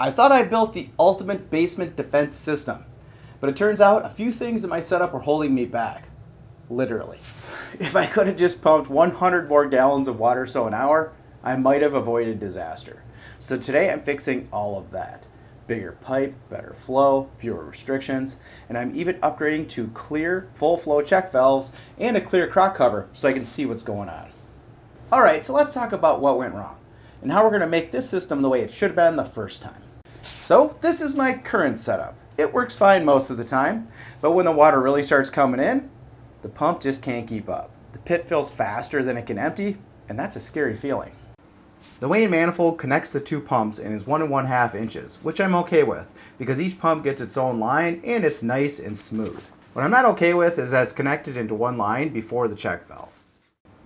I thought I'd built the ultimate basement defense system, but it turns out a few things in my setup were holding me back. Literally. If I could have just pumped 100 more gallons of water so an hour, I might have avoided disaster. So today I'm fixing all of that. Bigger pipe, better flow, fewer restrictions, and I'm even upgrading to clear full flow check valves and a clear crock cover so I can see what's going on. Alright, so let's talk about what went wrong and how we're going to make this system the way it should have been the first time. So this is my current setup. It works fine most of the time, but when the water really starts coming in, the pump just can't keep up. The pit fills faster than it can empty, and that's a scary feeling. The Wayne manifold connects the two pumps and is 1 1/2 inches, which I'm okay with because each pump gets its own line and it's nice and smooth. What I'm not okay with is that it's connected into one line before the check valve.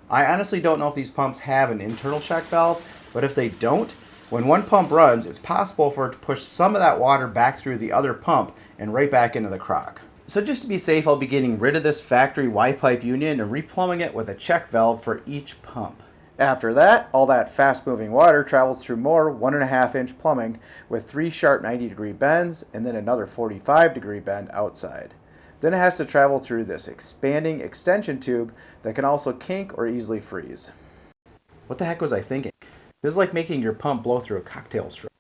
I honestly don't know if these pumps have an internal check valve, but if they don't, when one pump runs, it's possible for it to push some of that water back through the other pump and right back into the crock. So just to be safe, I'll be getting rid of this factory Y-pipe union and replumbing it with a check valve for each pump. After that, all that fast-moving water travels through more 1 1/2 inch plumbing with 3 sharp 90-degree bends and then another 45-degree bend outside. Then it has to travel through this expanding extension tube that can also kink or easily freeze. What the heck was I thinking? This is like making your pump blow through a cocktail straw.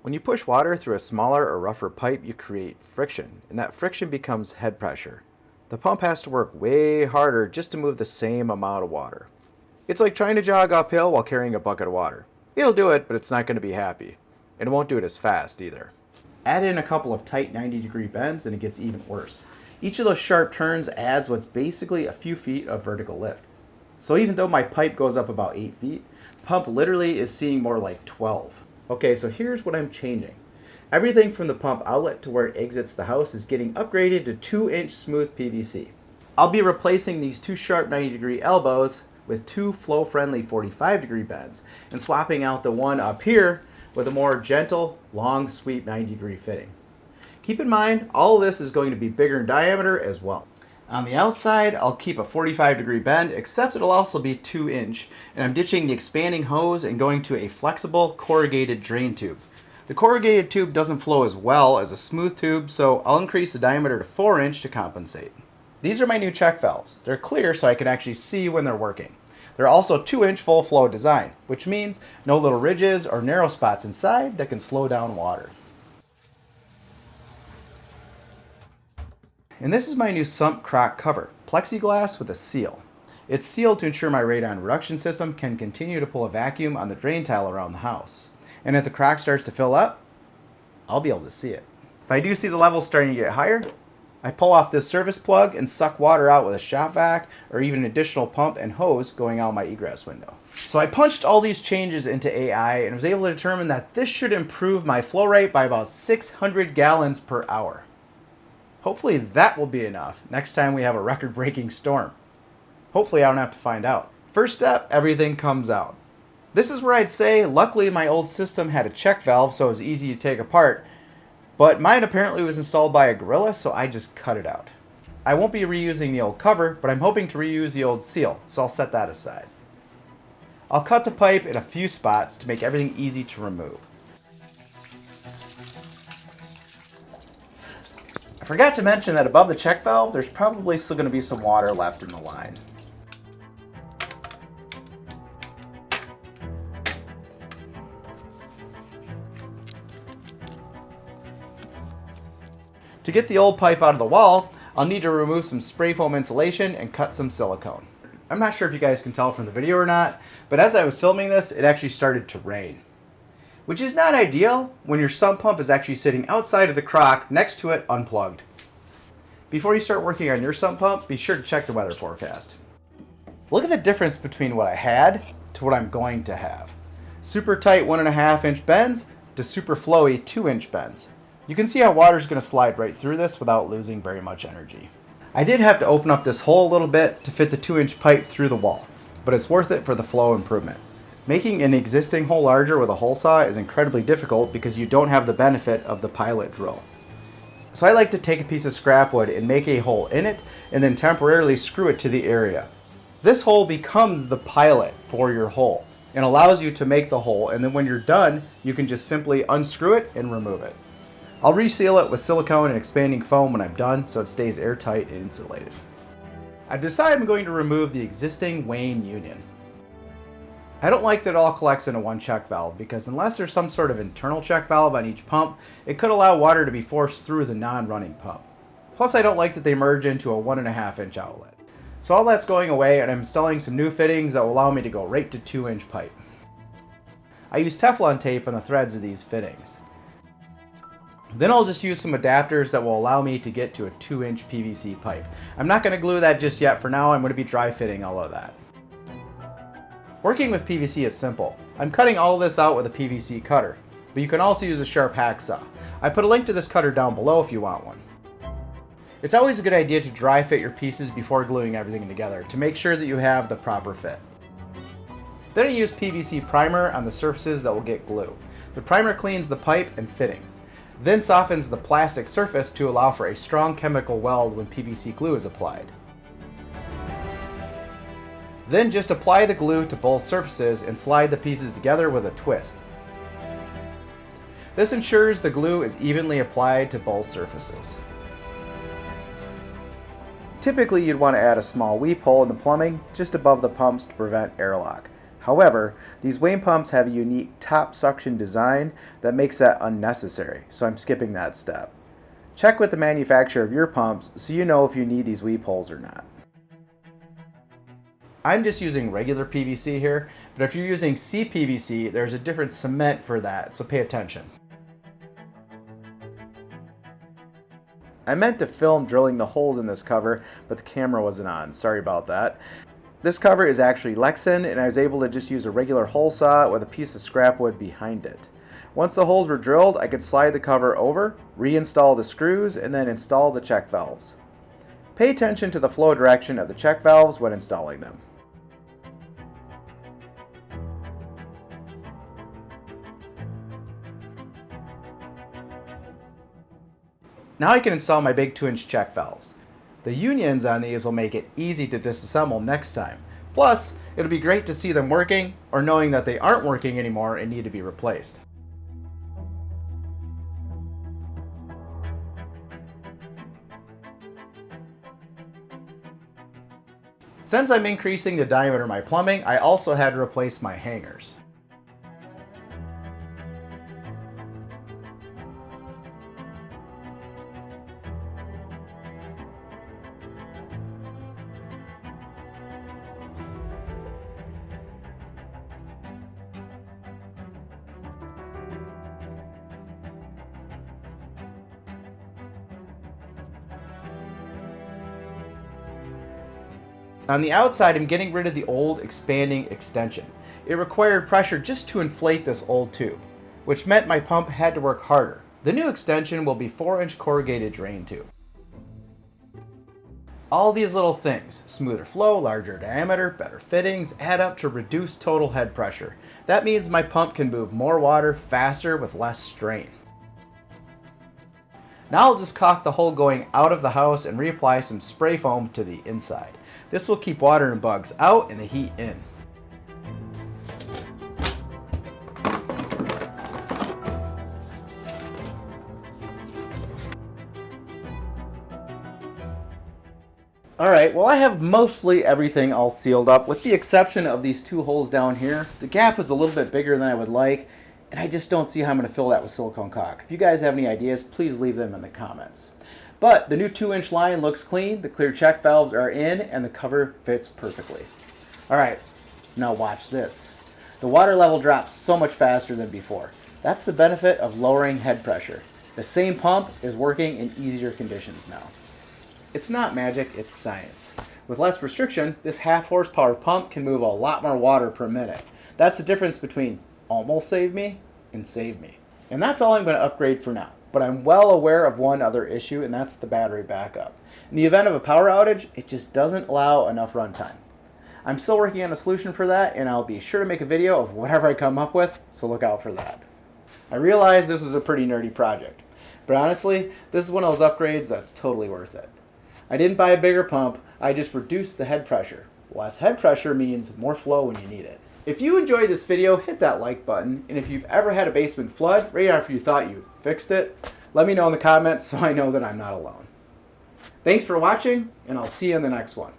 When you push water through a smaller or rougher pipe, you create friction, and that friction becomes head pressure. The pump has to work way harder just to move the same amount of water. It's like trying to jog uphill while carrying a bucket of water. It'll do it, but it's not going to be happy. And it won't do it as fast either. Add in a couple of tight 90-degree bends and it gets even worse. Each of those sharp turns adds what's basically a few feet of vertical lift. So even though my pipe goes up about 8 feet, the pump literally is seeing more like 12. Okay, so here's what I'm changing. Everything from the pump outlet to where it exits the house is getting upgraded to 2-inch smooth PVC. I'll be replacing these 2 sharp 90-degree elbows with 2 flow-friendly 45-degree bends and swapping out the one up here with a more gentle, long sweep 90-degree fitting. Keep in mind, all of this is going to be bigger in diameter as well. On the outside, I'll keep a 45-degree bend, except it'll also be 2-inch, and I'm ditching the expanding hose and going to a flexible corrugated drain tube. The corrugated tube doesn't flow as well as a smooth tube, so I'll increase the diameter to 4-inch to compensate. These are my new check valves. They're clear so I can actually see when they're working. They're also 2-inch full flow design, which means no little ridges or narrow spots inside that can slow down water. And this is my new Sump crock cover, plexiglass with a seal. It's sealed to ensure my radon reduction system can continue to pull a vacuum on the drain tile around the house. And if the crock starts to fill up, I'll be able to see it. If I do see the levels starting to get higher, I pull off this service plug and suck water out with a shop vac or even an additional pump and hose going out my egress window. So I punched all these changes into AI and was able to determine that this should improve my flow rate by about 600 gallons per hour. Hopefully that will be enough next time we have a record-breaking storm. Hopefully I don't have to find out. First step, everything comes out. This is where I'd say, luckily my old system had a check valve so it was easy to take apart, but mine apparently was installed by a gorilla, so I just cut it out. I won't be reusing the old cover, but I'm hoping to reuse the old seal, so I'll set that aside. I'll cut the pipe in a few spots to make everything easy to remove. I forgot to mention that above the check valve, there's probably still going to be some water left in the line. To get the old pipe out of the wall, I'll need to remove some spray foam insulation and cut some silicone. I'm not sure if you guys can tell from the video or not, but as I was filming this, it actually started to rain. Which is not ideal when your sump pump is actually sitting outside of the crock next to it unplugged. Before you start working on your sump pump, be sure to check the weather forecast. Look at the difference between what I had to what I'm going to have. Super tight 1 1/2 inch bends to super flowy 2-inch bends. You can see how water is going to slide right through this without losing very much energy. I did have to open up this hole a little bit to fit the 2-inch pipe through the wall, but it's worth it for the flow improvement. Making an existing hole larger with a hole saw is incredibly difficult because you don't have the benefit of the pilot drill. So I like to take a piece of scrap wood and make a hole in it and then temporarily screw it to the area. This hole becomes the pilot for your hole. and allows you to make the hole, and then when you're done, you can just simply unscrew it and remove it. I'll reseal it with silicone and expanding foam when I'm done so it stays airtight and insulated. I've decided I'm going to remove the existing Wayne union. I don't like that it all collects into one check valve because unless there's some sort of internal check valve on each pump, it could allow water to be forced through the non-running pump. Plus I don't like that they merge into a 1.5 inch outlet. So all that's going away and I'm installing some new fittings that will allow me to go right to 2-inch pipe. I use Teflon tape on the threads of these fittings. Then I'll just use some adapters that will allow me to get to a 2-inch PVC pipe. I'm not going to glue that just yet. For now, I'm going to be dry fitting all of that. Working with PVC is simple. I'm cutting all of this out with a PVC cutter, but you can also use a sharp hacksaw. I put a link to this cutter down below if you want one. It's always a good idea to dry fit your pieces before gluing everything together to make sure that you have the proper fit. Then I use PVC primer on the surfaces that will get glue. The primer cleans the pipe and fittings, then softens the plastic surface to allow for a strong chemical weld when PVC glue is applied. Then just apply the glue to both surfaces and slide the pieces together with a twist. This ensures the glue is evenly applied to both surfaces. Typically you'd want to add a small weep hole in the plumbing just above the pumps to prevent airlock. However, these Wayne pumps have a unique top suction design that makes that unnecessary, so I'm skipping that step. Check with the manufacturer of your pumps so you know if you need these weep holes or not. I'm just using regular PVC here, but if you're using CPVC, there's a different cement for that, so pay attention. I meant to film drilling the holes in this cover, but the camera wasn't on. Sorry about that. This cover is actually Lexan, and I was able to just use a regular hole saw with a piece of scrap wood behind it. Once the holes were drilled, I could slide the cover over, reinstall the screws, and then install the check valves. Pay attention to the flow direction of the check valves when installing them. Now I can install my big 2-inch check valves. The unions on these will make it easy to disassemble next time. Plus, it'll be great to see them working or knowing that they aren't working anymore and need to be replaced. Since I'm increasing the diameter of my plumbing, I also had to replace my hangers. On the outside, I'm getting rid of the old expanding extension. It required pressure just to inflate this old tube, which meant my pump had to work harder. The new extension will be 4-inch corrugated drain tube. All these little things, smoother flow, larger diameter, better fittings, add up to reduced total head pressure. That means my pump can move more water faster with less strain. Now I'll just caulk the hole going out of the house and reapply some spray foam to the inside. This will keep water and bugs out and the heat in. Alright, well I have mostly everything all sealed up with the exception of these 2 holes down here. The gap is a little bit bigger than I would like, and I just don't see how I'm going to fill that with silicone caulk. If you guys have any ideas, please leave them in the comments. But the new 2-inch line looks clean, the clear check valves are in, and the cover fits perfectly. Alright, now watch this. The water level drops so much faster than before. That's the benefit of lowering head pressure. The same pump is working in easier conditions now. It's not magic, it's science. With less restriction, this 1/2 horsepower pump can move a lot more water per minute. That's the difference between almost save me and save me. And that's all I'm going to upgrade for now. But I'm well aware of one other issue, and that's the battery backup. In the event of a power outage, it just doesn't allow enough runtime. I'm still working on a solution for that, and I'll be sure to make a video of whatever I come up with, so look out for that. I realize this is a pretty nerdy project, but honestly, this is one of those upgrades that's totally worth it. I didn't buy a bigger pump, I just reduced the head pressure. Less head pressure means more flow when you need it. If you enjoyed this video, hit that like button. And if you've ever had a basement flood right after you thought you fixed it, let me know in the comments so I know that I'm not alone. Thanks for watching, and I'll see you in the next one.